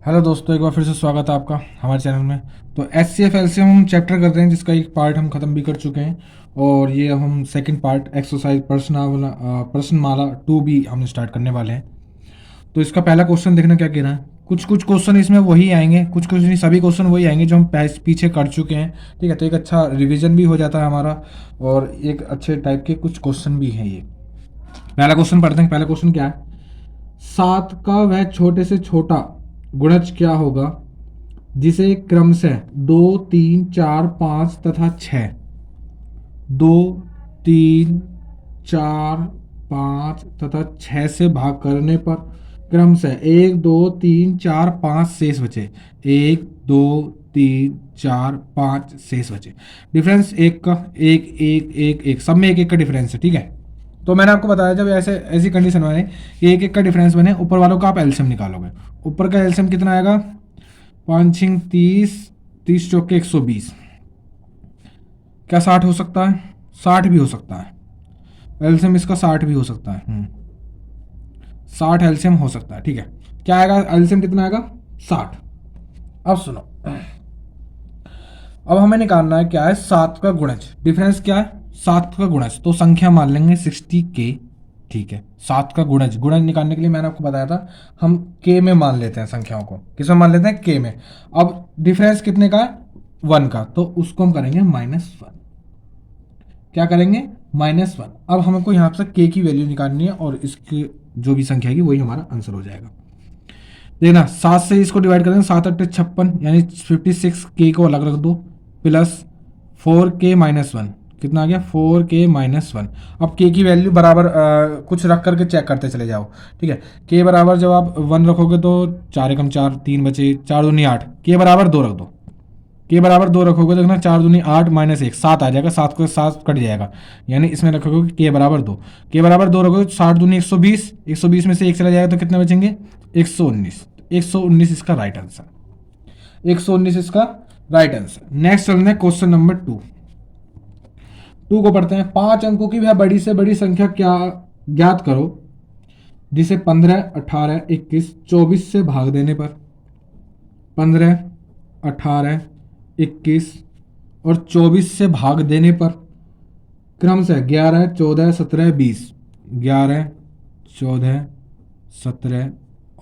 Hello दोस्तों, एक बार फिर से स्वागत है आपका हमारे चैनल में। तो H C F L C हम चैप्टर कर रहे हैं, जिसका एक पार्ट हम ख़त्म भी कर चुके हैं। और ये अब हम सेकंड पार्ट एक्सरसाइज प्रश्नमाला 2 भी हमने स्टार्ट करने वाले हैं। तो इसका पहला क्वेश्चन देखना क्या कह रहा है। कुछ कुछ क्वेश्चन इसमें वही आएंगे, कुछ कुछ नहीं, सभी क्वेश्चन वही आएंगे जो हम पीछे कर चुके हैं। ठीक है, तो एक अच्छा रिविजन भी हो जाता है हमारा, और एक अच्छे टाइप के कुछ क्वेश्चन भी हैं ये। पहला क्वेश्चन पढ़ते हैं। पहला क्वेश्चन क्या है। 7 का वह छोटे से छोटा गुणज क्या होगा जिसे क्रमशः 2, 3, 4, 5 तथा 6, 2, 3, 4, 5 तथा 6 से भाग करने पर क्रमशः 1, 2, 3, 4, 5 शेष बचे। 1, 2, 3, 4, 5 शेष बचे। डिफरेंस एक का एक एक एक एक, सब में एक एक का डिफरेंस है। ठीक है, तो मैंने आपको बताया जब ऐसे ऐसी कंडीशन बने कि एक एक का डिफरेंस बने, ऊपर वालों का आप एलसीएम निकालोगे। ऊपर का एलसीएम कितना आएगा, 5 6 30, 30 चौक के 120। क्या 60 हो सकता है? 60 भी हो सकता है। एलसीएम इसका 60 भी हो सकता है। 60 एलसीएम हो सकता है। ठीक है, क्या आएगा एलसीएम, कितना आएगा, 60। अब सुनो, अब हमें निकालना है क्या है, 7 का गुणज। डिफरेंस क्या है, 7 का गुणज। तो संख्या मान लेंगे 60K। ठीक है, 7 का गुणज, गुणज निकालने के लिए मैंने आपको बताया था हम के में मान लेते हैं संख्याओं को। किस में मान लेते हैं, के में। अब डिफरेंस कितने का है, 1 का, तो उसको हम करेंगे -1। क्या करेंगे, -1। अब हमको यहाँ से के की वैल्यू निकालनी है, और इसकी जो भी संख्या है वही हमारा आंसर हो जाएगा। देखना, 7 से इसको डिवाइड करेंगे, 7 8 56, यानी 56K को अलग रख दो, प्लस 4K -1। कितना आ गया, 4K -1। अब K की वैल्यू बराबर कुछ रख करके चेक करते चले जाओ। ठीक है, K बराबर जब आप 1 रखोगे तो 4 एकम 4, 3 बचे, 4 दूनी 8। K बराबर 2 रख दो। K बराबर 2 रखोगे तो देखना 4 दूनी 8 -1, 7 आ जाएगा। 7 को 7 कट जाएगा, यानी इसमें रखोगे K बराबर 2। K बराबर 2 रखोगे तो 60 दूनी 120, 120 में से 1 चला जाएगा तो कितने बचेंगे, 119। 119 इसका राइट आंसर। 119 इसका राइट आंसर। नेक्स्ट चलना है क्वेश्चन नंबर 2 को पढ़ते हैं। 5 अंकों की वह बड़ी से बड़ी संख्या क्या ज्ञात करो जिसे 15, 18, 21, 24 से भाग देने पर 15, 18, 21 और 24 से भाग देने पर क्रमशः 11, 14, 17, 20, 11, 14, 17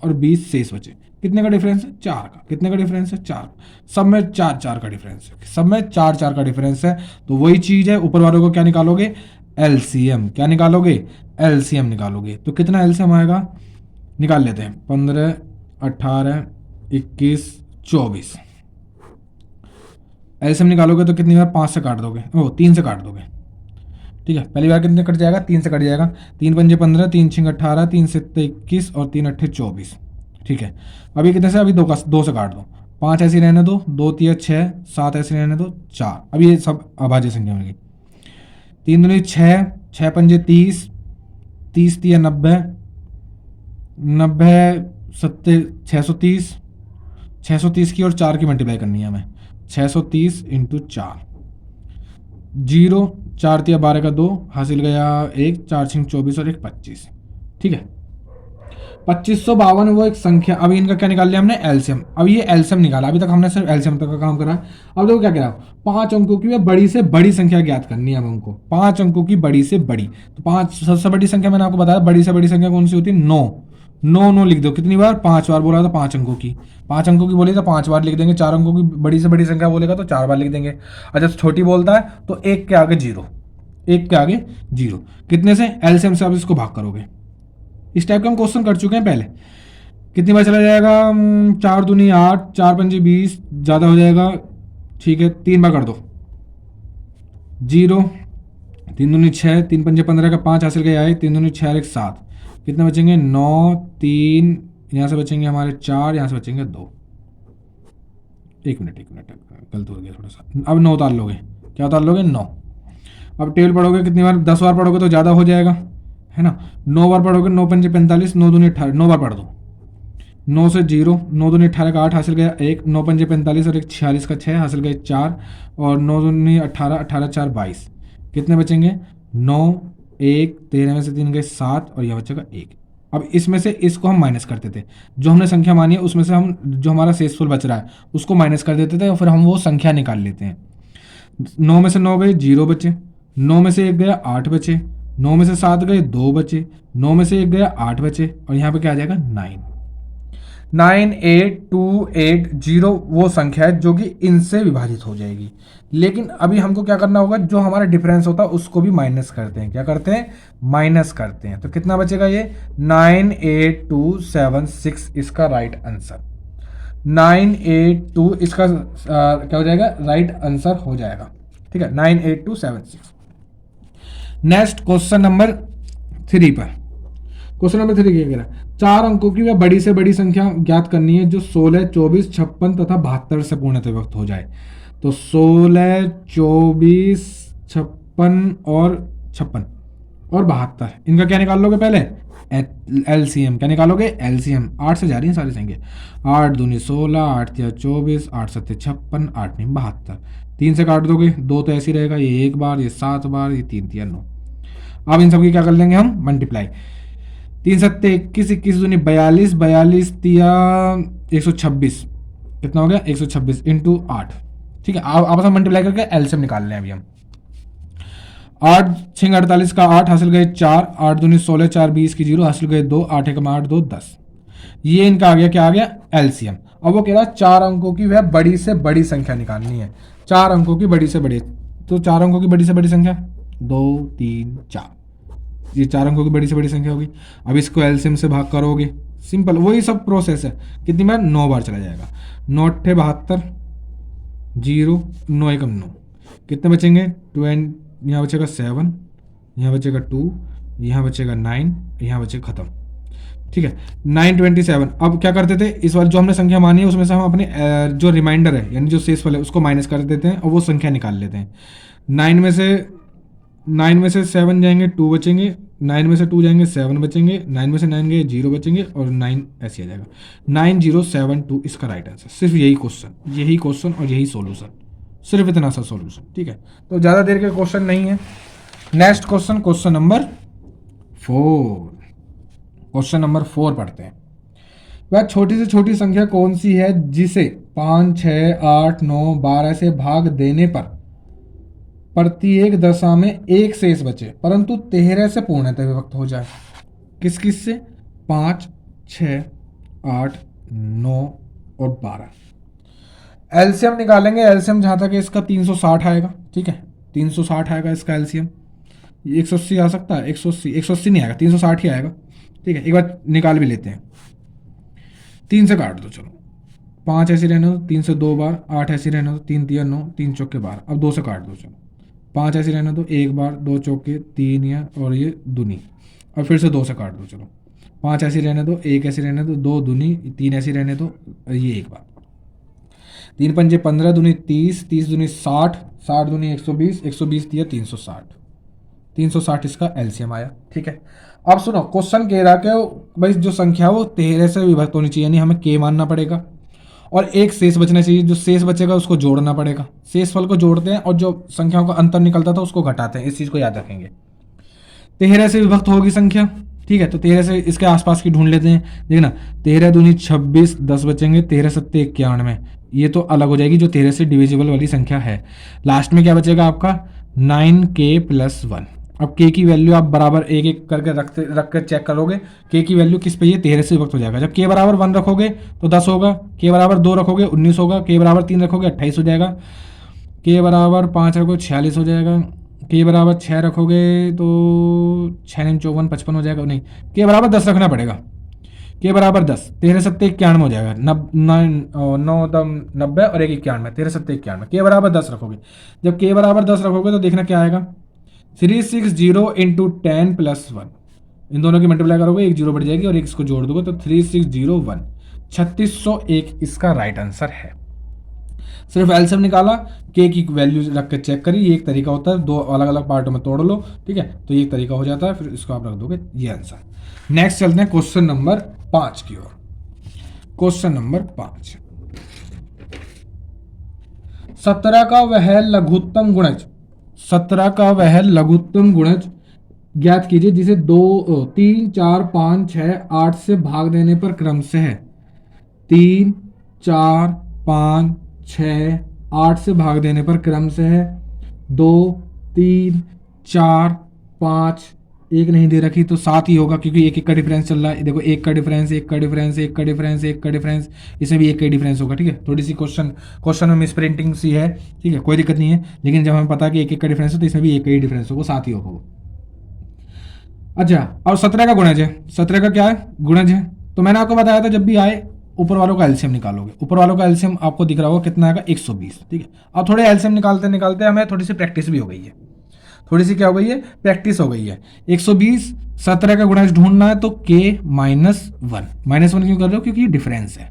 और 20 शेष बचे। कितने का डिफरेंस है, 4 का। कितने का डिफरेंस है, 4। सब में 4 4 का डिफरेंस है, सब में 4 4 का डिफरेंस है। तो वही चीज है, ऊपर वालों को क्या निकालोगे, एलसीएम। क्या निकालोगे, एलसीएम निकालोगे। तो कितना एलसीएम आएगा, निकाल लेते हैं। 15, 18, 21, 24। एलसीएम निकालोगे तो कितनी बार, 5 से काट दोगे, 3 से काट दोगे। ठीक है, पहली बार कितने कट जाएगा, 3 से कट जाएगा। 3 पंजे 15, 3 6 18, 3 7 21 और 3 8 24। ठीक है, अभी कितने से, अभी 2 से काट दो। 5 ऐसी रहने दो, 2 3 6, 7 ऐसी रहने दो, 4। अभी ये सब अभाज्य संख्या बन गई। 3 दूनी 6, 6 पंजे 30, 30 3 90, 90 सत्ते 630, 630 की और 4 की मल्टीप्लाई करनी है हमें। 630 इंटू 4, 0 4 तिया 12 का 2 हासिल गया 1, 4 6 24 और 1 25। ठीक है, 2552 वो एक संख्या। अभी इनका क्या निकाल लिया हमने, एलसीएम। अब ये एलसीएम निकाला, अभी तक हमने सिर्फ एलसीएम तक का काम करा। अब देखो क्या कह रहा हूं, 5 अंकों की बड़ी से बड़ी संख्या ज्ञात करनी है अब हमको। 5 अंकों की बड़ी से बड़ी, तो 5 सबसे बड़ी संख्या मैंने आपको बताया, बड़ी से बड़ी संख्या कौन सी होती है, 9। 9 9 लिख दो। कितनी बार, 5 बार बोला था 5 अंकों की। 5 अंकों की बोली तो 5 बार लिख देंगे। 4 अंकों की बड़ी से बड़ी संख्या बोलेगा तो 4 बार लिख देंगे। अच्छा, छोटी बोलता है तो 1 के आगे 0, 1 के आगे 0। कितने से, एलसीएम से आप इसको भाग करोगे। इस टाइप के हम क्वेश्चन कर चुके हैं पहले। कितनी बार चला जाएगा, 4 दूनी 8, 4 पंजे 20, ज़्यादा हो जाएगा। ठीक है, 3 बार कर दो, 0, 3 दूनी 6, 3 पंजे 15 का 5 हासिल गया है, 3 दूनी 6 1 7। कितने बचेंगे, 9 3, यहाँ से बचेंगे हमारे 4, यहाँ से बचेंगे 2। एक मिनट गलत हो गया थोड़ा सा। अब 9 उतार लोगे, क्या उतार लोगे, 9। अब टेबल पढ़ोगे कितनी बार, 10 बार पढ़ोगे तो ज़्यादा हो जाएगा, है ना। 9 बार पढ़ोगे, 9 पंजे 45, 9 दूनी 18, 9 बार पढ़ दो। 9 से 0, 9 दूनी 18 का 8 हासिल गया 1, 9 पंजे 45 और 1 46 का 6 हासिल गए 4, और 9 दूनी 18, 18 4 22। कितने बचेंगे, 9 1, 13 में से 3 गए 7 और यह बचेगा 1। अब इसमें से इसको हम माइनस करते थे, जो हमने संख्या मानी है उसमें से हम जो हमारा शेषफल बच रहा है उसको माइनस कर देते थे और फिर हम वो संख्या निकाल लेते हैं। 9 में से 9 गए 0 बचे, 9 में से 1 गया 8 बचे, 9 में से 7 गए 2 बचे, 9 में से 1 गया 8 बचे और यहाँ पे क्या आ जाएगा 9। 98280 वो संख्या है जो कि इनसे विभाजित हो जाएगी। लेकिन अभी हमको क्या करना होगा, जो हमारा डिफरेंस होता है उसको भी माइनस करते हैं। क्या करते हैं? माइनस करते हैं। तो कितना बचेगा ये 98276 इसका राइट आंसर। 982 इसका क्या हो जाएगा? राइट आंसर हो जाएगा। ठीक है, 98276। नेक्स्ट क्वेश्चन नंबर 3 पर। क्वेश्चन नंबर 3 क्या कह रहा है? 4 अंकों की वह बड़ी से बड़ी संख्या ज्ञात करनी है जो 16, 24, 56 तथा 72 से पूर्णतः विभक्त हो जाए। तो 16, 24, 56 और 72 इनका क्या निकाल लोगे? पहले एलसीएम। क्या निकालोगे? एलसीएम। 8 से जा रही है सारी संख्या। 8 दूनी 16, 8 तिया 24, 8 सत्ते 56, 8 नहीं 72। 3 से काट दोगे, 2 तो ऐसे ही रहेगा, ये 1 बार, ये 7 बार, ये 3 तिया 9। अब इन सबकी क्या कर लेंगे हम? मल्टीप्लाई। 3 सत्ते 21, 21 दूनी 42, 42 तिया 126। कितना हो गया? 126 इंटू 8। ठीक है, आपस में मल्टीप्लाई करके एलसीएम निकाल लें अभी हम। 8 6 48 का 8 हासिल गए 4, 8 दूनी 16, 4 20 की 0 हासिल गए 2, 8 1 8 2 10। ये इनका आ गया, क्या आ गया? एलसीएम। अब वो कह रहा है 4 अंकों की वह बड़ी से बड़ी संख्या निकालनी है। 4 अंकों की बड़ी से बड़ी, तो 4 अंकों की बड़ी से बड़ी संख्या 2 3 4, ये 4 अंकों की बड़ी से बड़ी संख्या होगी। अब इसको एलसीएम से भाग करोगे, सिंपल वही सब प्रोसेस है। कितनी बार? 9 बार चला जाएगा। 9 8 72, 0 9 1 9, कितने बचेंगे? 20, यहाँ बचेगा 7, यहाँ बचेगा 2, यहाँ बचेगा 9, यहाँ बचेगा खत्म। ठीक है, 927। अब क्या करते थे, इस बार जो हमने संख्या मानी है उसमें से हम अपने जो रिमाइंडर है यानी जो शेषफल है उसको माइनस कर देते हैं और वो संख्या निकाल लेते हैं। 9 में से 7 जाएंगे 2 बचेंगे, 9 में से 2 जाएंगे 7 बचेंगे, 9 में से 9 गए 0 बचेंगे और 9 ऐसे आ जाएगा। 9072 इसका राइट आंसर। सिर्फ यही क्वेश्चन और यही सॉल्यूशन, सिर्फ इतना सा सॉल्यूशन। ठीक है, तो ज़्यादा देर के क्वेश्चन नहीं है। Next question, question number 4। Question number 4 पढ़ते हैं। वह छोटी से छोटी संख्या कौन सी है जिसे 5 6 8 9 12 से भाग देने पर प्रत्येक दशा में एक शेष बचे परंतु 13 से पूर्णतः विभक्त हो जाए? किस किस से? 5 6 8 9 और 12। एलसीएम निकालेंगे। एलसीएम जहाँ तक है इसका 360 आएगा। ठीक है, 360 आएगा इसका एलसीएम। 180 आ सकता है? 180 नहीं आएगा, 360 ही आएगा। ठीक है, एक बार निकाल भी लेते हैं। 3 से काट दो, चलो 5 ऐसे रहने दो, 3 से 2 बार, 8 ऐसे रहने दो, 3 तिया 9, 3 चौके 12। अब 2 से काट दो, चलो 5 ऐसे रहने दो, 1 बार, 2 चौके 3 या और ये दूनी। और फिर से 2 से काट दो, चलो 5 ऐसे रहने दो, 1 ऐसे रहने दो, 2 दूनी, 3 ऐसे रहने दो, ये 1 बार। 3 पंजे 15 दूनी 30, 30 दूनी 60, 60 दूनी 120, 120 दिया 360। 360 इसका एलसीएम आया। ठीक है, अब सुनो, क्वेश्चन कह रहा कि भाई जो संख्या वो 13 से विभक्त होनी चाहिए, यानी हमें के मानना पड़ेगा और एक शेष बचना चाहिए। जो शेष बचेगा उसको जोड़ना पड़ेगा। शेषफल को जोड़ते हैं और जो संख्याओं का अंतर निकलता था उसको घटाते हैं। इस चीज़ को याद रखेंगे। 13 से विभक्त होगी संख्या। ठीक है, तो 13 से इसके आसपास की ढूंढ लेते हैं। देखना, 13 दूनी 26, 10 बचेंगे, 13 सत्ते 91। ये तो अलग हो जाएगी जो 13 से डिविजिबल वाली संख्या है। लास्ट में क्या बचेगा आपका? 9k+1। अब k की वैल्यू आप बराबर एक एक करके रख कर चेक करोगे। k की वैल्यू किस पे? ये 13 से विभक्त हो जाएगा। जब k बराबर 1 रखोगे तो 10 होगा, k बराबर 2 रखोगे 19 होगा, k बराबर 3 रखोगे 28 हो जाएगा, k बराबर 5 रखोगे 46 हो जाएगा, k बराबर 6 रखोगे तो 6 9 54 55 हो जाएगा। नहीं, k बराबर 10 रखना पड़ेगा। k बराबर 10, 13 सत्ते 91 हो जाएगा। 9 90 और 1 91, 13 सत्ते 91। k बराबर 10 रखोगे। जब k बराबर 10 रखोगे तो देखना क्या आएगा? 360 इंटू 10+1। इन दोनों की मल्टीप्लाई करोगे, एक जीरो बढ़ जाएगी और एक इसको जोड़ दोगे तो 3601। 3601 इसका राइट आंसर है। सिर्फ एलसीएम निकाला, के की वैल्यू रख के चेक करी। ये एक तरीका होता है, दो अलग अलग पार्टों में तोड़ लो। ठीक है, तो ये एक तरीका हो जाता है, फिर इसको आप रख दोगे ये आंसर। नेक्स्ट चलते हैं क्वेश्चन नंबर 5 की ओर। क्वेश्चन नंबर 5, 17 का वह लघुत्तम गुणज 17 का वह लघुत्तम गुणज ज्ञात कीजिए जिसे 3, 4, 5, 6, 8 से भाग देने पर क्रमशः 3, 4, 5, 6, 8 से भाग देने पर क्रमशः 2, 3, 4, 5, एक नहीं दे रखी तो 7 ही होगा, क्योंकि एक एक का डिफरेंस चल रहा है। देखो एक का डिफरेंस, एक का डिफरेंस, एक का डिफरेंस, एक का डिफरेंस, इसमें भी एक का डिफरेंस होगा। ठीक है, थोड़ी सी क्वेश्चन में मिस प्रिंटिंग सी है। ठीक है, कोई दिक्कत नहीं है, लेकिन जब हमें पता है कि एक एक का डिफरेंस है तो इसमें भी एक का ही डिफरेंस होगा, 7 ही होगा वो। अच्छा, और 17 का गुणज है। 17 का क्या है? गुणज है। तो मैंने आपको बताया था जब भी आए ऊपर वालों का एलसीएम निकालोगे। ऊपर वालों का एलसीएम आपको दिख रहा होगा कितना आएगा? 120। ठीक है, अब थोड़े एलसीएम निकालते निकालते हमें थोड़ी सी प्रैक्टिस भी हो गई है। थोड़ी सी क्या हो गई है? प्रैक्टिस हो गई है। 120, 17 का गुणज ढूंढना है तो k -1। -1 क्यों कर रहे हो? क्योंकि डिफरेंस है।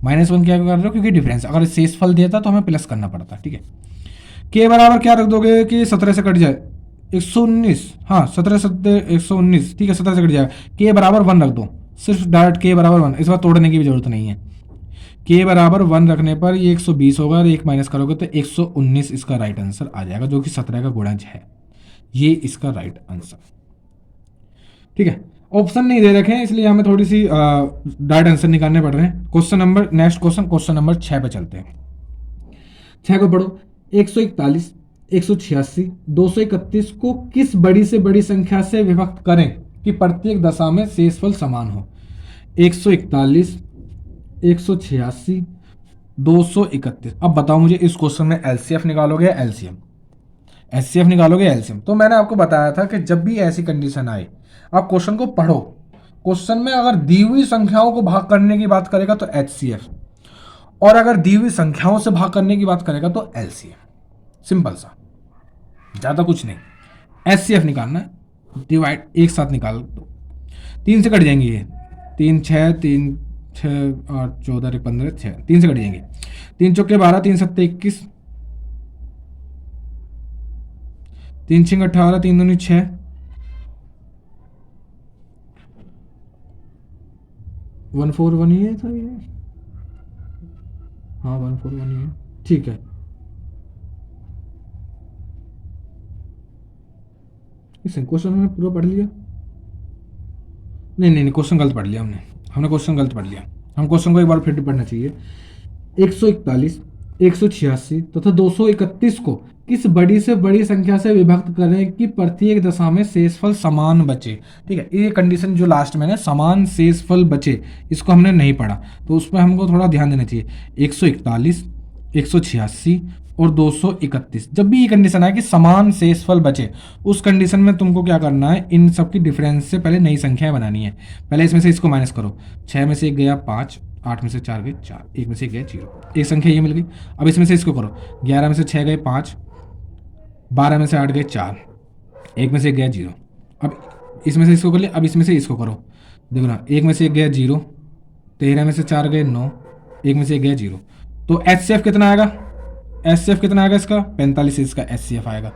-1 क्या कर रहे हो? क्योंकि डिफरेंस। अगर शेषफल देता तो हमें प्लस करना पड़ता। ठीक है, k बराबर क्या रख दोगे कि 17 से कट जाए? 119। हाँ, 17 17 119। ठीक है, 17 से कट जाएगा। k बराबर 1 रख दो, सिर्फ डायरेक्ट k बराबर 1। इस बार तोड़ने की भी जरूरत नहीं है। k बराबर 1 रखने पर ये 120 होगा और एक माइनस करोगे तो 119 इसका राइट आंसर आ जाएगा, जो कि 17 का गुणज है। ये इसका राइट आंसर। ठीक है, ऑप्शन नहीं दे रखे हैं इसलिए हमें थोड़ी सी डायरेक्ट आंसर निकालने पड़ रहे हैं। Question number, next question number 6 पे चलते हैं। 6 को पढ़ो। 141, 186, 231 को किस बड़ी से बड़ी संख्या से विभक्त करें कि प्रत्येक दशा में शेषफल समान हो? 141, 186, 231। अब बताओ मुझे, इस क्वेश्चन में एलसीएफ निकालोगे या एलसीएम? एचसीएफ निकालोगे एलसीएम? तो मैंने आपको बताया था कि जब भी ऐसी कंडीशन आए आप क्वेश्चन को पढ़ो। क्वेश्चन में अगर दी हुई संख्याओं को भाग करने की बात करेगा तो एचसीएफ, और अगर दी हुई संख्याओं से भाग करने की बात करेगा तो एलसीएफ। सिंपल सा, ज्यादा कुछ नहीं। एचसीएफ निकालना है, डिवाइड एक साथ निकाल दो। 3 से कट जाएंगे ये। 3 6, 3 6 8 14 15 6, 3 से कट जाएंगे। 3 चौके 12, 3 7 21, 3 6 18, 3 दूनी 6, 141 ही था ये। हाँ 141 ही है। ठीक है, इस क्वेश्चन हमने पूरा पढ़ लिया। नहीं नहीं नहीं, क्वेश्चन गलत पढ़ लिया हमने क्वेश्चन गलत पढ़ लिया। हम क्वेश्चन को एक बार फिर पढ़ना चाहिए। 141, 186 तथा 231 को किस बड़ी से बड़ी संख्या से विभक्त करें कि प्रत्येक दशा में शेषफल समान बचे? ठीक है, ये कंडीशन जो लास्ट में है, समान शेषफल बचे, इसको हमने नहीं पढ़ा तो उसमें हमको थोड़ा ध्यान देना चाहिए। 141, 186 और 231, जब भी ये कंडीशन आए कि समान शेषफल बचे, उस कंडीशन में तुमको क्या करना है? इन सब की डिफरेंस से पहले नई संख्याएं बनानी है। पहले इसमें से इसको माइनस करो। 6 में से 1 गया 5, 8 में से 4 गए 4, 1 में से 1 गया 0, एक संख्या ये मिल गई। अब इसमें से इसको करो। 11 में से 6 गए 5, 12 में से 8 गए 4, 1 में से 1 गया 0। अब इसमें से इसको कर लिया, अब इसमें से इसको करो। देखो ना, 1 में से 1 गया 0, 13 में से 4 गए 9, 1 में से 1 गया 0। तो एचसीएफ कितना आएगा? एचसीएफ कितना आएगा इसका? 45 इसका एचसीएफ आएगा।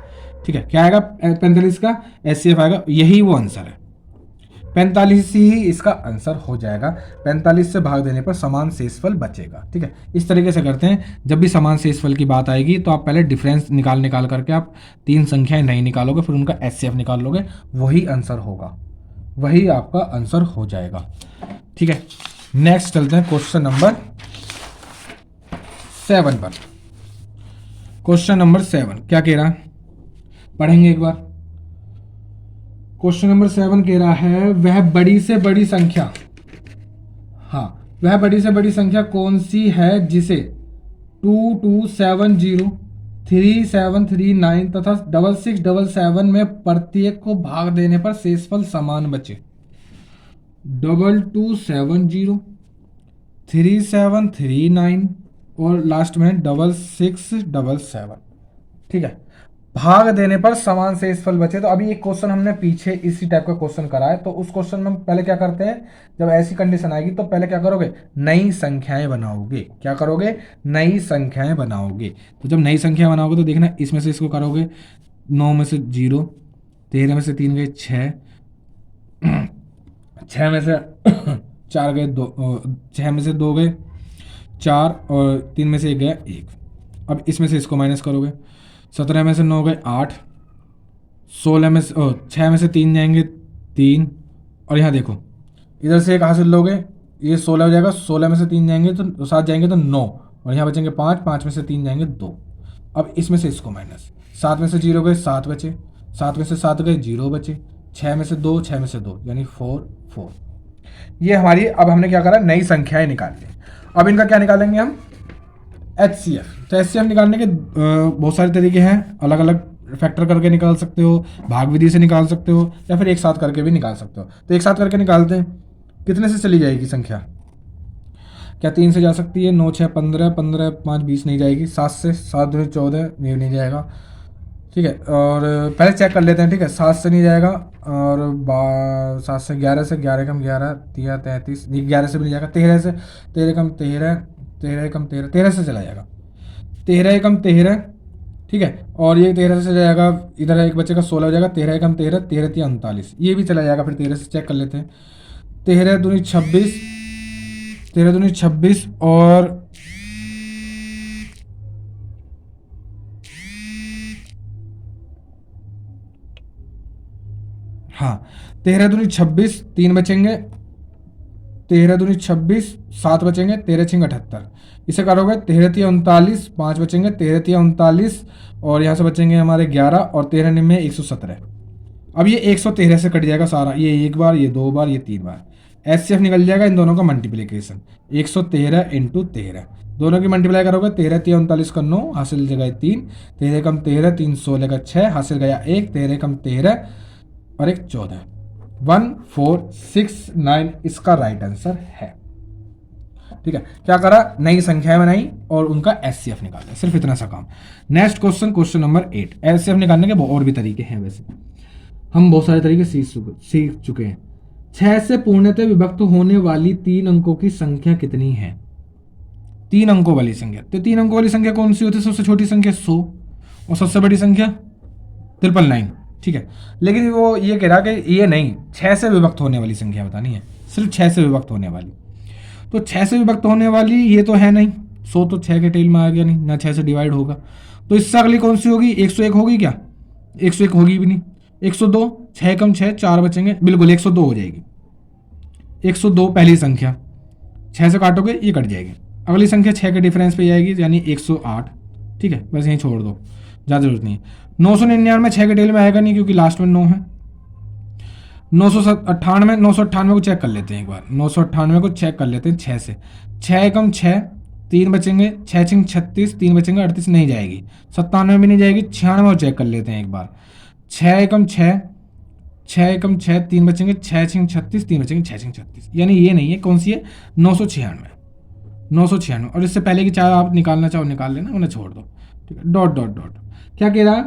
ठीक है, क्या आएगा? 45 का एचसीएफ आएगा। यही वो आंसर है, 45 ही इसका आंसर हो जाएगा। 45 से भाग देने पर समान शेषफल बचेगा। ठीक है, इस तरीके से करते हैं। जब भी समान शेषफल की बात आएगी तो आप पहले डिफरेंस निकाल करके आप 3 संख्याएं नहीं निकालोगे, फिर उनका एचसीएफ निकाल लोगे, वही आंसर होगा, वही आपका आंसर हो जाएगा। ठीक है, नेक्स्ट चलते हैं क्वेश्चन नंबर 7 पर। क्वेश्चन नंबर 7 क्या कह रहा है, पढ़ेंगे एक बार। क्वेश्चन नंबर 7 कह रहा है, वह बड़ी से बड़ी संख्या, हाँ, वह बड़ी से बड़ी संख्या कौन सी है जिसे 2270, 3739 तथा 6677 में प्रत्येक को भाग देने पर शेषफल समान बचे? 2270, 3739 और लास्ट में 6677। ठीक है, भाग देने पर समान शेषफल बचे। तो अभी एक क्वेश्चन हमने पीछे इसी टाइप का क्वेश्चन करा है, तो उस क्वेश्चन में पहले क्या करते हैं, जब ऐसी कंडीशन आएगी तो पहले क्या करोगे? नई संख्याएं बनाओगे। क्या करोगे? नई संख्याएं बनाओगे। तो जब नई संख्या बनाओगे तो देखना, इसमें से इसको करोगे, 9 में से 0, 13 में से 3 गए 6, 6 में से 4 गए 2, 6 में से 2 गए 4 और 3 में से 1 गया 1। अब इसमें से इसको माइनस करोगे। 17 में से 9 गए 8, छः में से 3 जाएंगे 3, और यहाँ देखो इधर से एक हासिल लोगे, ये 16 हो जाएगा, 16 में से 3 जाएंगे तो 7 जाएंगे तो 9, और यहाँ बचेंगे 5, 5 में से 3 जाएंगे 2। अब इसमें से इसको माइनस, 7 में से 0 गए 7 बचे, 7 में से 7 गए 0 बचे, 6 में से 2, 6 में से 2 यानी 4 4। ये हमारी, अब हमने क्या करा, नई संख्याएं निकाल ली। अब इनका क्या निकालेंगे हम, HCF। तो HCF निकालने के बहुत सारे तरीके हैं, अलग अलग फैक्टर करके निकाल सकते हो, भाग विधि से निकाल सकते हो, या फिर एक साथ करके भी निकाल सकते हो। तो एक साथ करके निकालते हैं। कितने से चली जाएगी संख्या, क्या 3 से जा सकती है, 9 6 15, 15 5 20 नहीं जाएगी, 7 से, 7 2 14 ये नहीं जाएगा, ठीक है। और पहले चेक कर लेते हैं, ठीक है, 7 से नहीं जाएगा, और 7 से 11 से, 11 कम 11 13 33, 11 से भी नहीं जाएगा, 13 से, 13 कम 13, 13 कम 13, 13 से चला जाएगा, 13 कम 13, ठीक है। और ये 13 से जाएगा, इधर एक बच्चे का 16 हो जाएगा, 13 कम 13, 13 3 39, ये भी चला जाएगा। फिर 13 से चेक कर लेते हैं, 13 दूनी 26, 13 दूनी 26, और हाँ 13 दूनी 26, 3 बचेंगे, 13 दूनी 26, 7 बचेंगे, 13 6 78, इसे करोगे 13 3 39, 5 बचेंगे, 13 3 39, और यहाँ से बचेंगे हमारे 11, और 13 निम्न 117। अब ये 113 से कट जाएगा सारा, ये एक बार, ये 2 बार, ये 3 बार। HCF निकल जाएगा इन दोनों का मल्टीप्लिकेशन, 113 इंटू 13, दोनों की मल्टीप्लाई करोगे, 13 3 39 का 9, हासिल जगह 3, 13 कम 13 3 16 का 6, हासिल गया 1, 13 कम 13 और 1 14, 1469 इसका राइट आंसर है। ठीक है, क्या करा, नई संख्याएं बनाई और उनका HCF निकाला, सिर्फ इतना सा काम। Next question, question number 8। HCF निकालने के और भी तरीके हैं, वैसे हम बहुत सारे तरीके सीख चुके हैं। 6 से पूर्णतः विभक्त होने वाली 3 अंकों की संख्या कितनी है? 3 अंकों वाली संख्या, तो 3 अंकों वाली संख्या कौन सी होती है? सबसे छोटी संख्या 100, और सबसे बड़ी संख्या 999, ठीक है। लेकिन वो ये कह रहा कि ये नहीं, 6 से विभक्त होने वाली संख्या बतानी है, सिर्फ 6 से विभक्त होने वाली। तो 6 से विभक्त होने वाली ये तो है नहीं, 100 तो 6 के टेल में आ गया नहीं, ना 6 से डिवाइड होगा, तो इससे अगली कौन सी होगी? 101 होगी क्या? 101 होगी भी नहीं। 102, 6 कम 6 4 बचेंगे, बिल्कुल 102 हो जाएगी। 102 पहली संख्या, 6 से काटोगे ये कट जाएगी, अगली संख्या 6 के डिफरेंस पे जाएगी, यानी 108, ठीक है, बस यहीं छोड़ दो, ज़्यादा जरूरत नहीं है। 999 6 के टेल में आएगा नहीं, क्योंकि लास्ट में 9 है। 998 को चेक कर लेते हैं एक बार, 998 को चेक कर लेते हैं 6 से। 6 कम 6 3 बचेंगे, 6 6 36, 3 बचेंगे, 38 नहीं जाएगी, 97 भी नहीं जाएगी, 96 को चेक कर लेते हैं एक बार। 6 कम 6 6 कम 6 3 बचेंगे, 6 6 36, 3 बचेंगे, 6 6 36, यानी ये नहीं है, कौन सी है? 996। और इससे पहले की चाहे आप निकालना चाहो निकाल लेना, उन्हें छोड़ दो, ठीक है। डॉट डॉट डॉट क्या कह रहा है?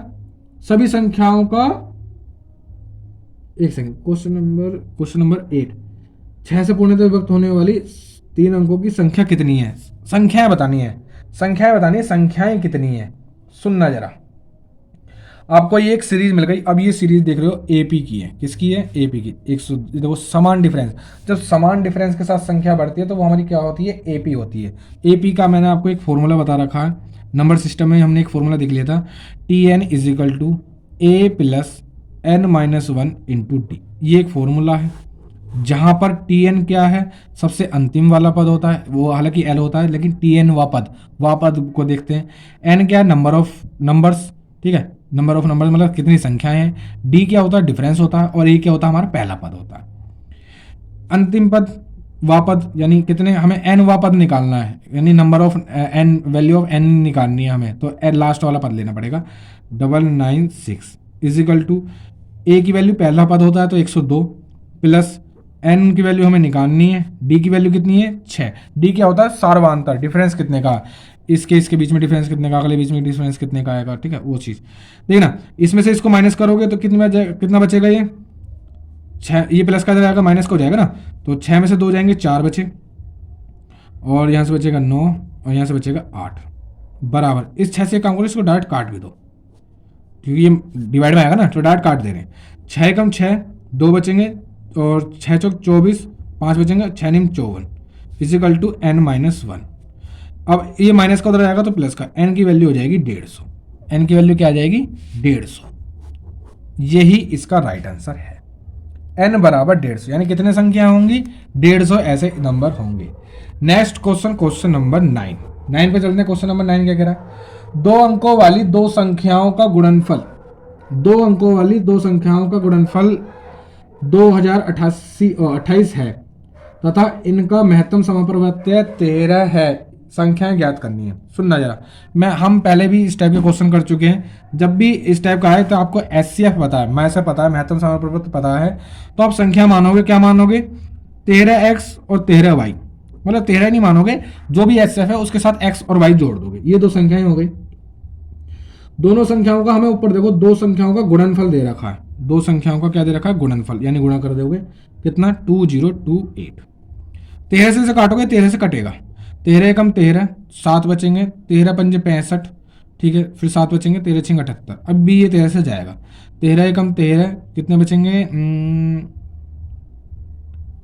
सभी संख्याओं का, एक सेकंड, क्वेश्चन नंबर 8। 6 से पूर्णतः विभक्त होने वाली 3 अंकों की संख्या कितनी है? संख्याएं बतानी है, संख्याएं कितनी है, सुनना जरा। आपको ये एक सीरीज मिल गई, अब ये सीरीज देख रहे हो AP की है, किसकी है? AP की। 100, देखो समान डिफरेंस, जब समान डिफरेंस के साथ संख्या बढ़ती है तो वो हमारी क्या होती है? AP होती है। AP का मैंने आपको एक फॉर्मूला बता रखा है, नंबर सिस्टम में हमने एक फॉर्मूला देख लिया था, TN = A + n-1 × D। ये एक फॉर्मूला है, जहां पर TN क्या है? सबसे अंतिम वाला पद होता है, वो हालांकि L होता है, लेकिन TN वापद को देखते हैं। N क्या है? नंबर ऑफ नंबर्स, ठीक है, नंबर ऑफ नंबर्स मतलब कितनी संख्याएं हैं। D क्या होता है? डिफरेंस होता है। और A क्या होता है? हमारा पहला पद होता है। अंतिम पद वापद, यानी कितने, हमें n वापद निकालना है, यानी number of n, value of n निकालनी है हमें, तो लास्ट वाला पद लेना पड़ेगा, 996 = A की वैल्यू पहला पद होता है तो 102 प्लस n की वैल्यू हमें निकालनी है, D की वैल्यू कितनी है? 6। D क्या होता है? सार्वधान्तर, इसके कितने का, इसके बीच में डिफरेंस कितने का, अगले बीच में डिफरेंस कितने का आएगा, ठीक है, वो चीज़ देखना। इसमें से इसको माइनस करोगे तो कितना बचेगा? ये 6, ये प्लस का जाएगा, माइनस का हो जाएगा ना, तो 6 में से 2 जाएंगे, 4 बचे, और यहाँ से बचेगा 9, और यहाँ से बचेगा 8, बराबर। इस 6 से काम करो, इसको डायरेक्ट काट भी दो, क्योंकि ये डिवाइड में आएगा ना, तो डायरेक्ट काट दे रहे हैं। 6 कम 6 2 बचेंगे, और 6 चौक 24, 5 बचेंगे, 6 निम 54 = n-1। अब ये माइनस का उधर आएगा तो प्लस का, n की वैल्यू हो जाएगी 150। n की वैल्यू क्या आ जाएगी? 150। यही इसका राइट आंसर है। n बराबर 150, यानी कितने संख्या होंगी? 150 ऐसे नंबर होंगे। नेक्स्ट क्वेश्चन, क्वेश्चन नंबर 9 पे चलते हैं। क्वेश्चन नंबर 9 क्या कह रहा है? दो अंकों वाली दो संख्याओं का गुणनफल, दो अंकों वाली दो संख्याओं का गुणनफल 2028 है तथा इनका महत्तम समाप्रवृत्य 13 है। संख्याएं ज्ञात करनी है। सुनना जरा, हम पहले भी इस टाइप के क्वेश्चन कर चुके हैं। जब भी इस टाइप का आए तो आपको एचसीएफ पता है, मैसे पता है, महत्तम समाप्रवृत्त पता है, तो आप संख्या मानोगे, क्या मानोगे? 13x और 13y, मतलब 13 नहीं मानोगे, जो भी एचसीएफ है उसके साथ x और y जोड़ दोगे। ये दो संख्याएं हो गई। दोनों संख्याओं का हमें ऊपर देखो, दो संख्याओं का गुणनफल दे रखा है। दो संख्याओं का क्या दे रखा है? गुणनफल, यानी गुणा कर दोगे कितना? 2028। 13 से काटोगे, 13 से कटेगा, 13 कम 13, 7 बचेंगे, 13 पंजे 65, ठीक है, फिर 7 बचेंगे, 13 छिंग 78। अब भी ये 13 से जाएगा, 13 कम 13 कितने बचेंगे?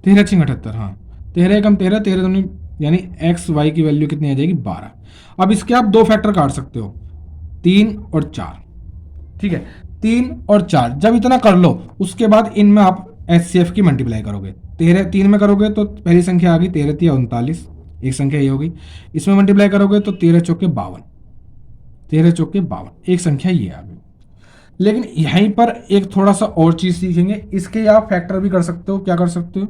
13 छिंग 78, हाँ, 13 कम 13, 13 दूनी, यानी एक्स वाई की वैल्यू कितनी आ जाएगी? 12। अब इसके आप दो फैक्टर काट सकते हो, 3 और 4, ठीक है, 3 और 4। जब इतना कर लो उसके बाद इनमें आप एचसीएफ की मल्टीप्लाई करोगे। 3 में करोगे तो पहली संख्या आ गई 13 × 39, एक संख्या ये होगी। इसमें मल्टीप्लाई करोगे तो 13 चौके 52, 13 चौके 52, एक संख्या ये आ गई। लेकिन यहीं पर एक थोड़ा सा और चीज सीखेंगे। इसके आप फैक्टर भी कर सकते हो। क्या कर सकते हो?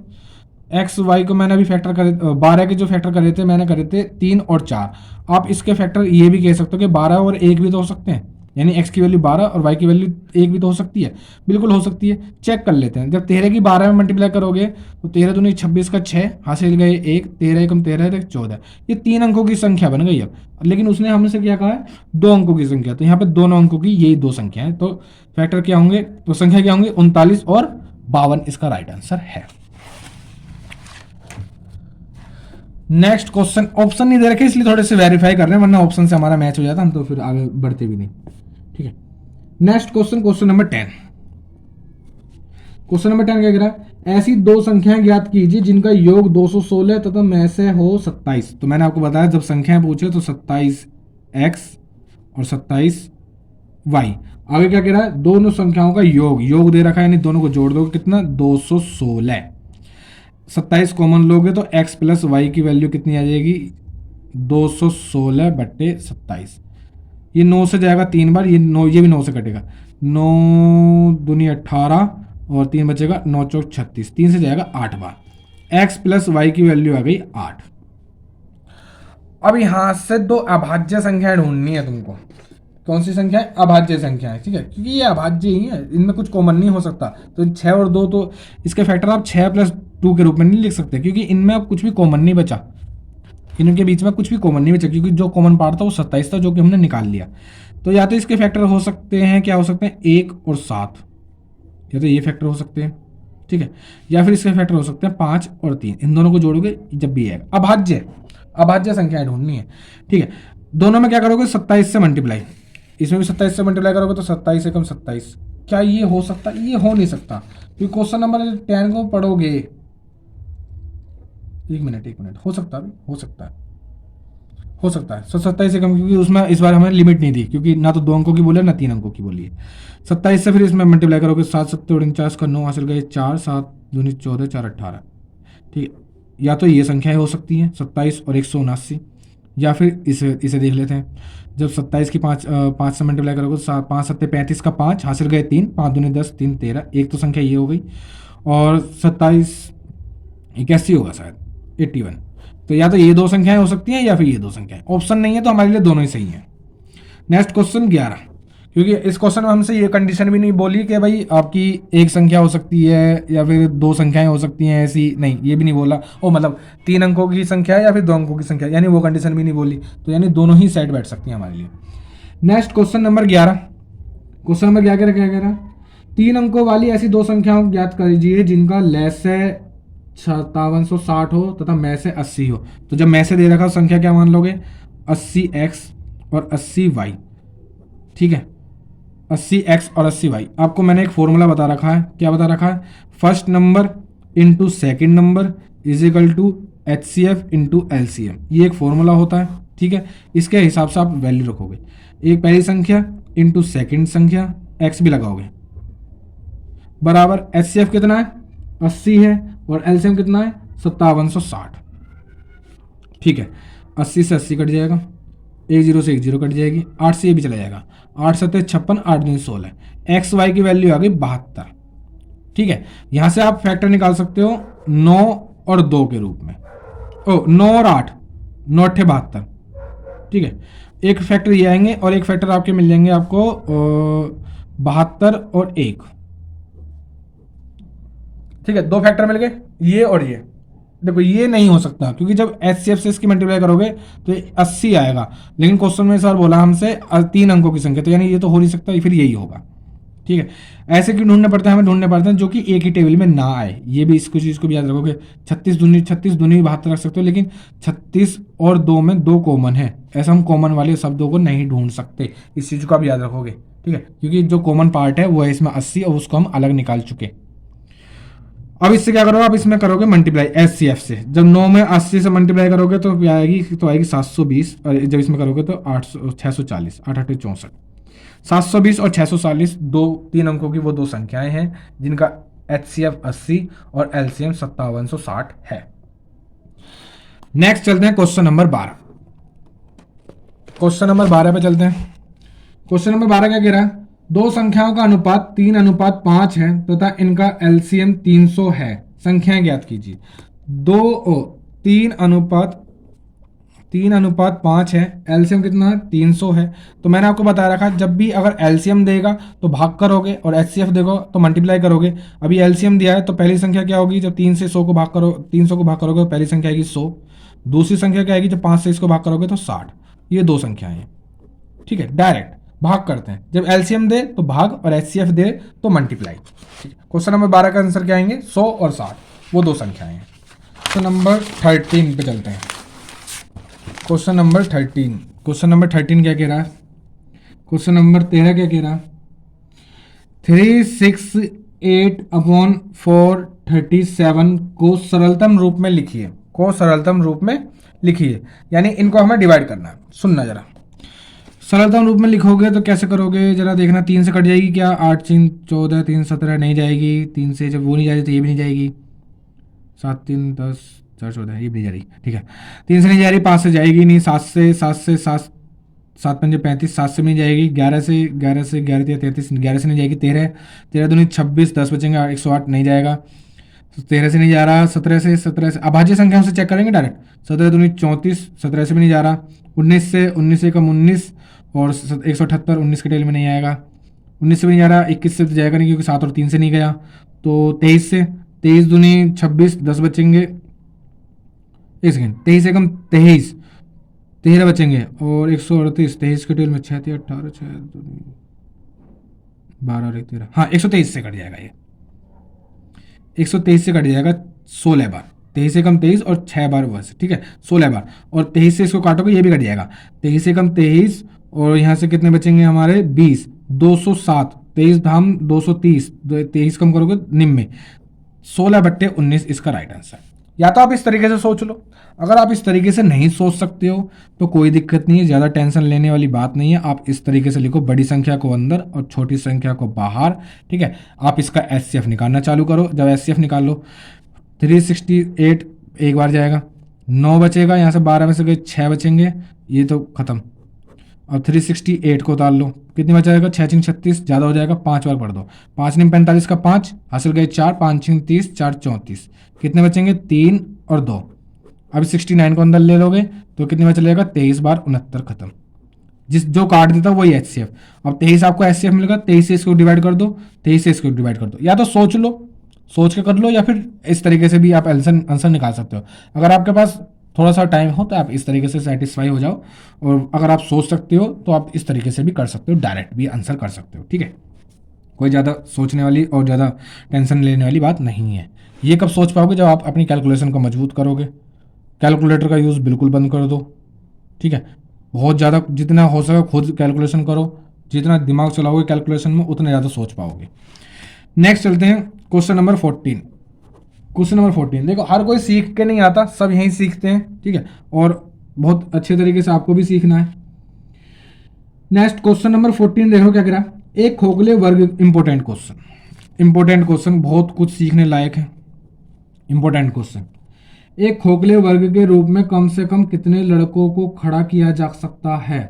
एक्स वाई को मैंने अभी फैक्टर करे, 12 के जो फैक्टर करे थे मैंने करे थे 3 और 4। आप इसके फैक्टर ये भी कह सकते हो कि 12 और 1 भी तो हो सकते हैं, यानी x की वैल्यू 12 और y की वैल्यू 1 भी तो हो सकती है। बिल्कुल हो सकती है, चेक कर लेते हैं। जब 13 की 12 में मल्टीप्लाई करोगे तो 13 दूनी 26 का 6 हासिल गए 1, 13 कम 13 14। ये 3 अंकों की संख्या बन गई अब। लेकिन उसने हमसे क्या कहा है? 2 अंकों की संख्या। तो यहाँ पे दोनों अंकों की यही दो संख्या है, तो फैक्टर क्या होंगे? तो संख्या क्या होंगे? 39 और 52 इसका राइट आंसर है। नेक्स्ट क्वेश्चन, ऑप्शन नहीं दे रखे इसलिए थोड़े से वेरीफाई कर रहे हैं, वरना ऑप्शन से हमारा मैच हो जाता हम तो फिर आगे बढ़ते भी नहीं, ठीक है। Next question, question number 10। Question number 10 क्या कह रहा है? ऐसी दो संख्याएं ज्ञात कीजिए जिनका योग 216 तथा में से हो 27। तो मैंने आपको बताया जब संख्याएं पूछे तो 27x और 27y। आगे क्या कह रहा है? दोनों संख्याओं का योग दे रखा है, यानी दोनों को जोड़ दोगे कितना? 216। 27 कॉमन लोगे तो x प्लस वाई की वैल्यू कितनी आ जाएगी? 216/27। ये 9 से जाएगा 3 बार, ये भी 9 से कटेगा, 9 दूनी 18 और 3 बचेगा, 9 चौक 36, 3 से जाएगा 8 बार। x प्लस वाई की वैल्यू आ गई 8। अब यहां से दो अभाज्य संख्याएं ढूंढनी है तुमको। कौन सी संख्या है? अभाज्य संख्या है, ठीक है, क्योंकि ये अभाज्य ही है, इनमें कुछ कॉमन नहीं हो सकता। तो 6 और 2, तो इसके फैक्टर आप 6 + 2 के रूप में नहीं लिख सकते, क्योंकि इनमें अब कुछ भी कॉमन नहीं बचा, इनके बीच में कुछ भी कॉमन नहीं बचा, क्योंकि जो कॉमन पार्ट था वो 27 था, जो कि हमने निकाल लिया। तो या तो इसके फैक्टर हो सकते हैं, क्या हो सकते हैं? 1 और 7, या तो ये फैक्टर हो सकते हैं, ठीक है, या फिर इसके फैक्टर हो सकते हैं 5 और 3। इन दोनों को जोड़ोगे जब भी आएगा। अभाज्य संख्याएं ढूंढनी है, ठीक है। दोनों में क्या करोगे? 27 से मल्टीप्लाई, इसमें भी 27 से मल्टीप्लाई करोगे तो 27 से कम 27। क्या ये हो सकता है? ये हो नहीं सकता, क्योंकि क्वेश्चन नंबर 10 को पढ़ोगे। एक मिनट, हो सकता है, हो सकता है 27 से कम, क्योंकि उसमें इस बार हमें लिमिट नहीं दी, क्योंकि ना तो 2 अंकों की बोली है ना 3 अंकों की बोली है। 27 से फिर इसमें मल्टीप्लाई करोगे, 7 7 49 का 9 हासिल गए 4, 7 दूनी 14, 4 18, ठीक है। या तो ये संख्याएं हो सकती हैं 27 और 179, या फिर इसे देख लेते हैं। जब 27 की 5 से मल्टीप्लाई करोगे तो 5 7 35 का 5 हासिल गए 3, 5 दूनी 10, 3 13, एक तो संख्या ये हो गई, और 27 81 होगा शायद, 81। तो या तो ये दो संख्याएं हो सकती हैं या फिर ये दो संख्याएं। ऑप्शन नहीं है तो हमारे लिए दोनों ही सही हैं। नेक्स्ट क्वेश्चन 11, क्योंकि इस क्वेश्चन में हमसे ये कंडीशन भी नहीं बोली कि भाई आपकी एक संख्या हो सकती है या फिर दो संख्याएं हो सकती हैं, ऐसी नहीं, ये भी नहीं बोला। ओ मतलब 3 अंकों की संख्या या फिर 2 अंकों की संख्या, यानी वो कंडीशन भी नहीं बोली। तो यानी दोनों ही सेट बैठ सकती हैं हमारे लिए। Next question number 11। Question number क्या कह रहा? 3 अंकों वाली ऐसी दो संख्याओं ज्ञात कीजिए जिनका लैसे 5760 हो तथा में से 80 हो। तो जब में से दे रखा संख्या क्या मान लोगे? 80x और 80y, ठीक है, 80x और 80y। आपको मैंने एक फॉर्मूला बता रखा है। क्या बता रखा है? First number into second number is equal to HCF into LCM। ये एक फॉर्मूला होता है, ठीक है। इसके हिसाब से आप वैल्यू रखोगे, एक पहली संख्या इंटू सेकेंड संख्या, x भी लगाओगे, बराबर HCF कितना है 80 है और LCM कितना है 5760। ठीक है, 80 से 80 कट जाएगा, 10 से 10 कट जाएगी, 8 से ये भी चला जाएगा, 8 7 56, 8 दूनी 16, एक्स वाई की वैल्यू आ गई 72। ठीक है, यहां से आप फैक्टर निकाल सकते हो 9 और 2 के रूप में, 9 और 8, 9 8 72। ठीक है, एक फैक्टर ये आएंगे और एक फैक्टर आपके मिल जाएंगे आपको 72 और 1। ठीक है, दो फैक्टर मिल गए, ये और ये। देखो ये नहीं हो सकता क्योंकि जब HCF से इसकी मल्टीप्लाई करोगे तो 80 आएगा, लेकिन क्वेश्चन में सर बोला हमसे 3 अंकों की संख्या, तो यानी ये तो हो नहीं सकता, फिर यही होगा। ठीक है, ऐसे क्यों ढूंढने पड़ते हैं, हमें ढूंढने पड़ते हैं जो कि एक ही टेबल में ना आए। ये भी इसको चीज़ को भी याद रखोगे, 36 दूनी 72 रख सकते हो, लेकिन 36 और 2 में 2 कॉमन है, ऐसा हम कॉमन वाले शब्दों को नहीं ढूंढ सकते। इस चीज़ को आप याद रखोगे। ठीक है, क्योंकि जो कॉमन पार्ट है वो है इसमें 80 और उसको हम अलग निकाल चुके। अब इससे क्या करोगे, आप इसमें करोगे मल्टीप्लाई HCF से। जब 9 में 80 से मल्टीप्लाई करोगे तो क्या आएगी, तो आएगी 720, और जब इसमें करोगे तो 640, 8 8 64। 720 और 640 3 अंकों की वो दो संख्याएं हैं जिनका HCF 80 और LCM 5760 है। नेक्स्ट चलते हैं क्वेश्चन नंबर 12। क्वेश्चन नंबर 12 पे चलते हैं। क्वेश्चन नंबर 12 क्या कह रहा है, दो संख्याओं का अनुपात 3:5 है तथा इनका LCM 300 है, संख्याएं ज्ञात कीजिए। 3:5 है, LCM कितना है 300 है। तो मैंने आपको बता रखा जब भी अगर LCM देगा तो भाग करोगे और HCF देगा तो मल्टीप्लाई करोगे। अभी LCM दिया है तो पहली संख्या क्या होगी, जब 3 से 100 को भाग करो, 300 को भाग करोगे तो पहली संख्या आएगी 100, दूसरी संख्या क्या आएगी, जब 5 से इसको भाग करोगे तो 60। ये दो संख्याएं हैं। ठीक है, डायरेक्ट भाग करते हैं, जब LCM दे तो भाग और HCF दे तो मल्टीप्लाई। क्वेश्चन नंबर 12 का आंसर क्या आएंगे, 100 और 60, वो दो संख्याएं हैं। क्वेश्चन नंबर 13 पे चलते हैं। क्वेश्चन नंबर 13 क्या कह रहा है, क्वेश्चन नंबर 13 क्या कह रहा है, 368/437 को सरलतम रूप में लिखिए, यानी इनको हमें डिवाइड करना है। सुनना जरा, सरलतम रूप में लिखोगे तो कैसे करोगे, जरा देखना। 3 से कट जाएगी क्या, 8 3 14, 3 17 नहीं जाएगी, 3 से जब वो नहीं जाएगी तो ये भी नहीं जाएगी, 7 3 10 4 14 ये भी नहीं जा रही। ठीक है, 3 से नहीं जा रही, 5 से जाएगी नहीं, 7 से 7 5 35, 7 से नहीं जाएगी, 11 से 11 33, 11 से नहीं जाएगी, 13 दूनी 26, 10 बचेंगे, 108 नहीं जाएगा, 13 से नहीं जा रहा, 17 से अभाज्य संख्याओं से चेक करेंगे डायरेक्ट, 17 दूनी 34, 17 से भी नहीं जा रहा, 19 से कम 19 और 178, 19 के टेल में नहीं आएगा, 19 से भी नहीं जा रहा, 21 से तो जाएगा नहीं क्योंकि 7 और 3 से नहीं गया, तो 23 से, 23 दूनी 26, 10 बचेंगे, एक सेकेंड, 23 से कम 23, 13 बचेंगे और 138, 23 के टेल में 6 18 6 12 और 1 13, हाँ 123 से कट जाएगा, ये 123 से कट जाएगा 16 बार, 23 से कम 23 और 6 बार बस। ठीक है, 16 बार, और 23 से इसको काटोगे ये भी कट जाएगा, 23 से कम 23 और यहाँ से कितने बचेंगे हमारे 20, 207, 23 धाम 230, 23 कम करोगे 90, 16/19 इसका राइट आंसर। या तो आप इस तरीके से सोच लो, अगर आप इस तरीके से नहीं सोच सकते हो तो कोई दिक्कत नहीं है, ज़्यादा टेंशन लेने वाली बात नहीं है। आप इस तरीके से लिखो, बड़ी संख्या को अंदर और छोटी संख्या को बाहर। ठीक है, आप इसका HCF निकालना चालू करो। जब HCF निकाल लो, 368 एक बार जाएगा, 9 बचेगा, यहाँ से 12 में से गए 6 बचेंगे, ये तो खत्म। अब 368 को उतार लो, कितनी बचाएगा, 6 6 36, ज़्यादा हो जाएगा, 5 बार पढ़ दो, 5 9 45 का 5 हासिल गए 4, 5 6 30, 4 34, कितने बचेंगे 3 और 2। अब 69 को अंदर ले लोगे तो कितने में चलेगा, 23 बार 69, खत्म। जो काट देता वही HCF। अब 23 आपको HCF मिलेगा, 23 से इसको डिवाइड कर दो, 23 से इसको डिवाइड कर दो, या तो सोच लो, सोच के कर लो, या फिर इस तरीके से भी आप आंसर निकाल सकते हो। अगर आपके पास थोड़ा सा टाइम हो तो आप इस तरीके से सेटिस्फाई हो जाओ, और अगर आप सोच सकते हो तो आप इस तरीके से भी कर सकते हो, डायरेक्ट भी आंसर कर सकते हो। ठीक है, कोई ज़्यादा सोचने वाली और ज़्यादा टेंशन लेने वाली बात नहीं है। ये कब सोच पाओगे, जब आप अपनी कैलकुलेशन को मजबूत करोगे। कैलकुलेटर का यूज़ बिल्कुल बंद कर दो। ठीक है, बहुत ज़्यादा जितना हो सके खुद कैलकुलेशन करो, जितना दिमाग चलाओगे कैलकुलेशन में उतना ज़्यादा सोच पाओगे। नेक्स्ट चलते हैं क्वेश्चन नंबर 14। क्वेश्चन नंबर 14 देखो, हर कोई सीख के नहीं आता, सब यहीं सीखते हैं। ठीक है, और बहुत अच्छे तरीके से आपको भी सीखना है। नेक्स्ट क्वेश्चन नंबर 14 देखो क्या कह रहा है, एक खोखले वर्ग, इंपॉर्टेंट क्वेश्चन, इंपॉर्टेंट क्वेश्चन, बहुत कुछ सीखने लायक है। इंपॉर्टेंट क्वेश्चन, एक खोखले वर्ग के रूप में कम से कम कितने लड़कों को खड़ा किया जा सकता है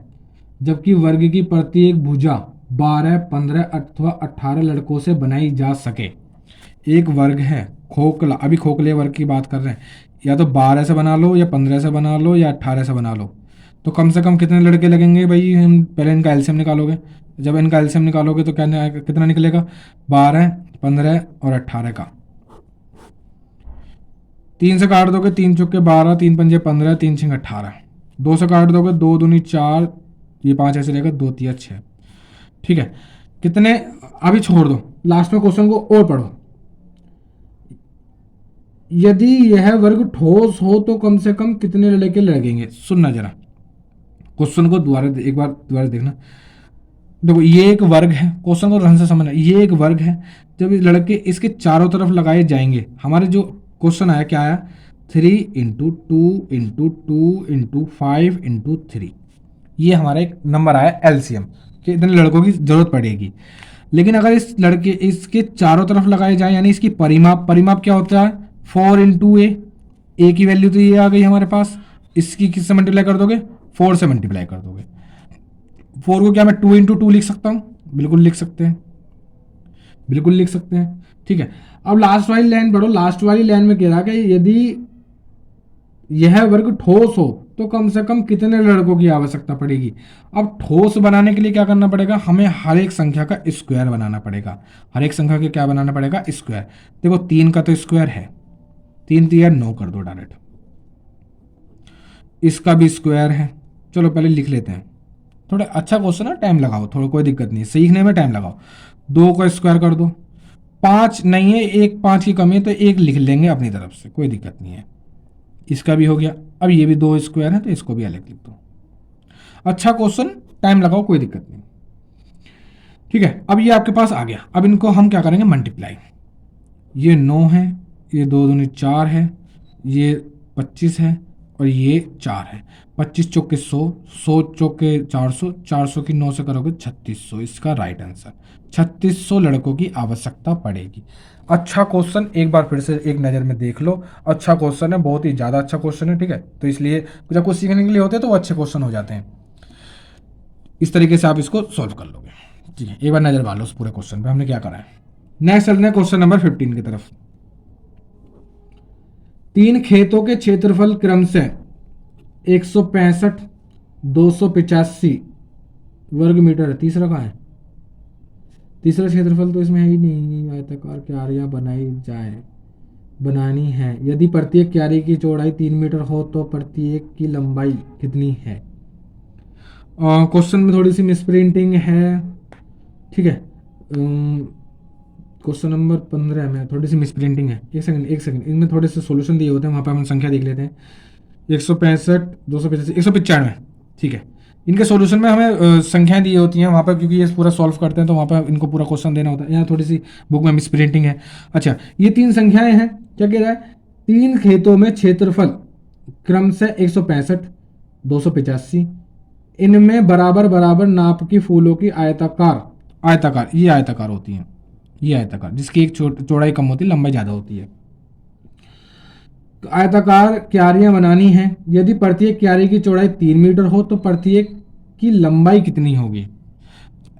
जबकि वर्ग की प्रत्येक भुजा 12, 15 अथवा 18 लड़कों से बनाई जा सके। एक वर्ग है खोखला, अभी खोखले वर्ग की बात कर रहे हैं, या तो 12 से बना लो या 15 से बना लो या 18 से बना लो, तो कम से कम कितने लड़के लगेंगे भाई? हम पहले इनका एलसीएम निकालोगे, जब इनका एलसीएम निकालोगे तो क्या कितना निकलेगा? 12, 15 और 18 का 3 से काट दोगे, 3 चौके 12, 3 पंजे 15, 3 छंग 18, 2 से काट दोगे, 2 दूनी 4, ये 5 ऐसे रहेगा, 2 तिया 6। ठीक है, कितने, अभी छोड़ दो, लास्ट में क्वेश्चन को और पढ़ो। यदि यह वर्ग ठोस हो तो कम से कम कितने लड़के लगेंगे? सुनना जरा क्वेश्चन को एक बार दोबारा देखना। देखो ये एक वर्ग है, क्वेश्चन को ढंग से समझना, ये एक वर्ग है, जब इस लड़के इसके चारों तरफ लगाए जाएंगे, हमारे जो क्वेश्चन आया क्या आया? 3 इंटू 2 इंटू 2 इंटू 5 इंटू 3, ये हमारा एक नंबर आया एलसीएम कि इतने लड़कों की जरूरत पड़ेगी। लेकिन अगर इस लड़के इसके चारों तरफ लगाए जाए, यानी इसकी परिमाप क्या होता है? 4 इंटू ए की वैल्यू तो ये आ गई हमारे पास, इसकी किससे मल्टीप्लाई कर दोगे? 4 से मल्टीप्लाई कर दोगे। 4 को क्या मैं 2 इंटू 2 लिख सकता हूँ? बिल्कुल लिख सकते हैं, बिल्कुल लिख सकते हैं। ठीक है, अब लास्ट वाली लाइन पढ़ो। लास्ट वाली लाइन में कह रहा कि यदि यह वर्ग ठोस हो तो कम से कम कितने लड़कों की आवश्यकता पड़ेगी। अब ठोस बनाने के लिए क्या करना पड़ेगा? हमें हर एक संख्या का स्क्वायर बनाना पड़ेगा। हर एक संख्या के क्या बनाना पड़ेगा? स्क्वायर। देखो 3 का तो स्क्वायर है, 3 3 9 कर दो डायरेक्ट, इसका भी स्क्वायर है। चलो पहले लिख लेते हैं, थोड़ा अच्छा क्वेश्चन है, टाइम लगाओ थोड़ा, कोई दिक्कत नहीं, सीखने में टाइम लगाओ। 2 का स्क्वायर कर दो, 5 नहीं है, एक 5 की कमी है तो एक लिख लेंगे अपनी तरफ से, कोई दिक्कत नहीं है। इसका भी हो गया। अब ये भी 2 स्क्वायर है तो इसको भी अलग लिख दो। अच्छा क्वेश्चन, टाइम लगाओ, कोई दिक्कत नहीं। ठीक है, अब ये आपके पास आ गया। अब इनको हम क्या करेंगे? मल्टीप्लाई। ये 9 है, ये 2 दूनी 4 है, ये 25 है और ये 4 है। 25 चौके 100, 100 चौके 400, 400 की 9 से करोगे 3600, इसका राइट आंसर 3600 लड़कों की आवश्यकता पड़ेगी। अच्छा क्वेश्चन, एक बार फिर से एक नज़र में देख लो। अच्छा क्वेश्चन है, बहुत ही ज़्यादा अच्छा क्वेश्चन है। ठीक है, तो इसलिए जब कुछ सीखने के लिए होते हैं तो वो अच्छे क्वेश्चन हो जाते हैं। इस तरीके से आप इसको सॉल्व कर लोगे। ठीक है, एक बार नज़र मार लो उस पूरे क्वेश्चन पे हमने क्या करा है। नेक्स्ट चलते हैं क्वेश्चन नंबर 15 की तरफ। 3 खेतों के क्षेत्रफल क्रम से 165, 285 वर्ग मीटर है। तीसरा कहाँ है? तीसरा क्षेत्रफल तो इसमें है ही नहीं। आयताकार क्यारियां बनानी है। यदि प्रत्येक क्यारी की चौड़ाई 3 मीटर हो तो प्रत्येक की लंबाई कितनी है? क्वेश्चन में थोड़ी सी मिसप्रिंटिंग है। ठीक है, क्वेश्चन नंबर 15 में थोड़ी सी मिसप्रिंटिंग है। एक सेकंड, इनमें थोड़े से सॉल्यूशन दिए होते हैं, वहाँ पर हम संख्या देख लेते हैं। 165, 285, 195। ठीक है, इनके सॉल्यूशन में हमें संख्याएं दी होती हैं वहाँ पर, क्योंकि ये पूरा सॉल्व करते हैं तो वहाँ पर इनको पूरा क्वेश्चन देना होता है। यहाँ थोड़ी सी बुक में मिसप्रिंटिंग है। अच्छा, ये 3 संख्याएं हैं, क्या कह रहा है? 3 खेतों में क्षेत्रफल क्रम से 165, 285, इनमें बराबर बराबर नाप की फूलों की आयताकार ये आयताकार होती हैं, ये आयताकार जिसकी एक चौड़ाई कम होती है, लंबाई ज़्यादा होती है। आयताकार क्यारियां बनानी है। यदि प्रत्येक क्यारी की चौड़ाई 3 मीटर हो तो प्रत्येक की लंबाई कितनी होगी?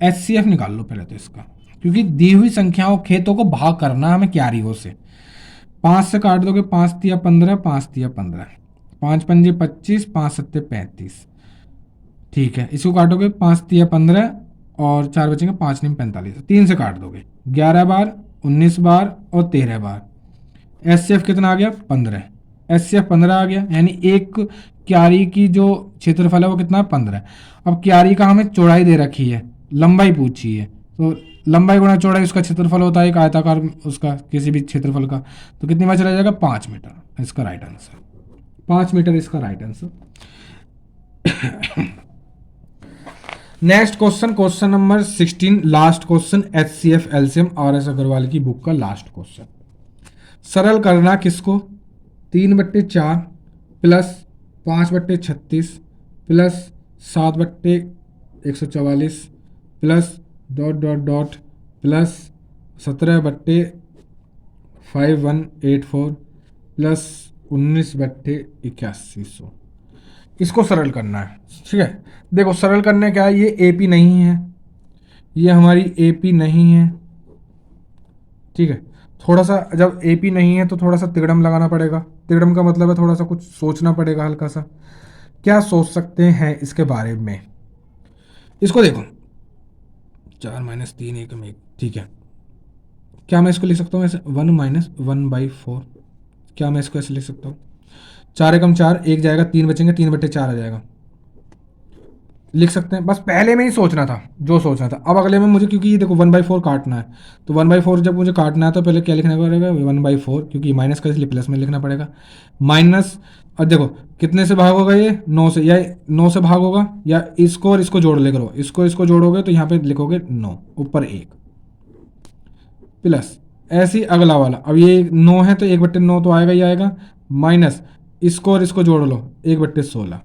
एचसीएफ निकाल लो पहले तो इसका, क्योंकि दी हुई संख्याओं खेतों को भाग करना है हमें क्यारियों से। 5 से काट दोगे, 5 तिया 15, 5 तिया 15, 5 पंजे 25, 5 सत्ते 35। ठीक है, इसको काटोगे 5 तिया 15 और 4 बचेंगे, 5 नीम 45। 3 से काट दोगे, 11 बार, 19 बार और 13 बार। एचसीएफ कितना आ गया? 15। एचसीएफ 15 आ गया, यानी एक क्यारी की जो क्षेत्रफल है वो कितना है? 15। अब क्यारी का हमें चौड़ाई दे रखी है, लंबाई पूछी है, तो लंबाई गुणा चौड़ाई उसका क्षेत्रफल होता है एक आयताकार उसका किसी भी क्षेत्रफल का। तो कितनी बार चला जाएगा? 5 मीटर, इसका राइट आंसर 5 मीटर, इसका right answer. Next question, question number 16, last question, HCF LCM RS Agarwal की बुक का लास्ट क्वेश्चन। सरल करना किसको? 3/4 plus 5/36 plus 7/144 plus ... plus 17/5184 plus 19/8100, इसको सरल करना है। ठीक है, देखो सरल करने क्या है, ये AP नहीं है, ये हमारी AP नहीं है। ठीक है, थोड़ा सा जब AP नहीं है तो थोड़ा सा तिगड़म लगाना पड़ेगा। तिगड़म का मतलब है थोड़ा सा कुछ सोचना पड़ेगा, हल्का सा। क्या सोच सकते हैं इसके बारे में, इसको देखो, 4 - 3 1 में 1। ठीक है, क्या मैं इसको लिख सकता हूँ ऐसे, 1 - 1/4। क्या मैं इसको ऐसे लिख सकता हूँ, 4 एकम 4, 1 जाएगा, 3 बचेंगे, 3/4 आ जाएगा। लिख सकते हैं, बस पहले में ही सोचना था जो सोचना था। अब अगले में मुझे, क्योंकि ये देखो 1/4 काटना है, तो 1/4 जब मुझे काटना है तो पहले क्या लिखना पड़ेगा, 1/4, क्योंकि माइनस का इसलिए प्लस में लिखना पड़ेगा। माइनस, और देखो कितने से भाग होगा, ये 9 से, या 9 से भाग होगा, या इसको और इसको जोड़ ले करो, इसको इसको जोड़ोगे तो यहाँ पे लिखोगे 9 ऊपर 1 प्लस, ऐसे ही अगला वाला। अब ये 9 है तो 1/9 तो आएगा ही आएगा, माइनस इसको और इसको जोड़ लो, 1/16।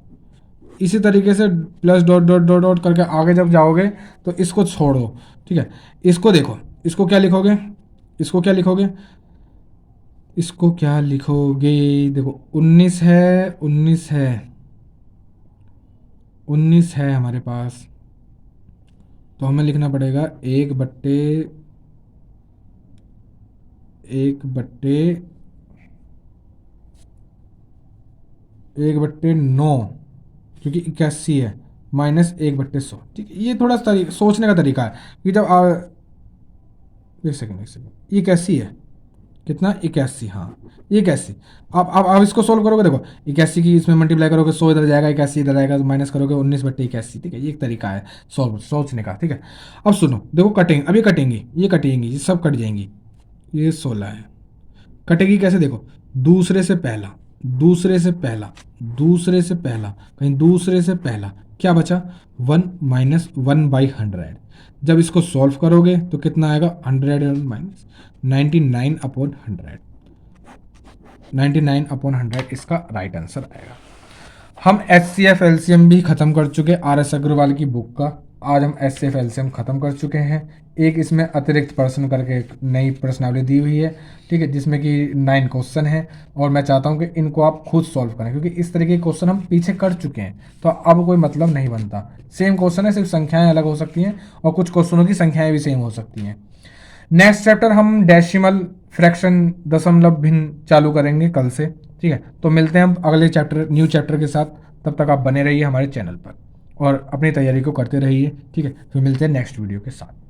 इसी तरीके से plus dot dot dot dot करके आगे जब जाओगे तो इसको छोड़ो। ठीक है, इसको देखो, इसको क्या लिखोगे, इसको क्या लिखोगे, इसको क्या लिखोगे, देखो 19 है, 19 है, 19 है हमारे पास, तो हमें लिखना पड़ेगा 1/9, क्योंकि 81 है, -1/100। ठीक है, ये थोड़ा सोचने का तरीका है कि जब एक सेकंड, एक सेकंड, 81 है, कितना, 81, हाँ 81। अब इसको सोल्व करोगे, देखो 81 की इसमें मल्टीप्लाई करोगे, 100 इधर जाएगा, 81 इधर आएगा, तो माइनस करोगे 19/81। ठीक है, ये एक तरीका है सोचने का। ठीक है, अब सुनो, देखो कटेंगे, अब ये कटेंगी, ये कटेंगी, ये सब कट जाएंगी। ये 16 है, कटेगी कैसे, देखो दूसरे से पहला, दूसरे से पहला, दूसरे से पहला, कहीं दूसरे से पहला, क्या बचा, 1 - 1/100। जब इसको सॉल्व करोगे तो कितना आएगा, 100 माइनस 99/100, 99/100 इसका राइट आंसर आएगा। हम HCF LCM भी ख़त्म कर चुके, RS अग्रवाल की बुक का। आज हम HCF LCM ख़त्म कर चुके हैं। एक इसमें अतिरिक्त प्रश्न करके एक नई प्रश्नावली दी हुई है। ठीक है, जिसमें कि 9 क्वेश्चन है, और मैं चाहता हूं कि इनको आप खुद सॉल्व करें, क्योंकि इस तरीके के क्वेश्चन हम पीछे कर चुके हैं, तो अब कोई मतलब नहीं बनता। सेम क्वेश्चन है, सिर्फ संख्याएं अलग हो सकती हैं, और कुछ क्वेश्चनों की संख्याएं भी सेम हो सकती हैं। नेक्स्ट चैप्टर हम डेसिमल फ्रैक्शन, दशमलव भिन्न चालू करेंगे कल से। ठीक है, तो मिलते हैं हम अगले चैप्टर, न्यू चैप्टर के साथ। तब तक आप बने रहिए हमारे चैनल पर और अपनी तैयारी को करते रहिए। ठीक है, फिर मिलते हैं नेक्स्ट वीडियो के साथ।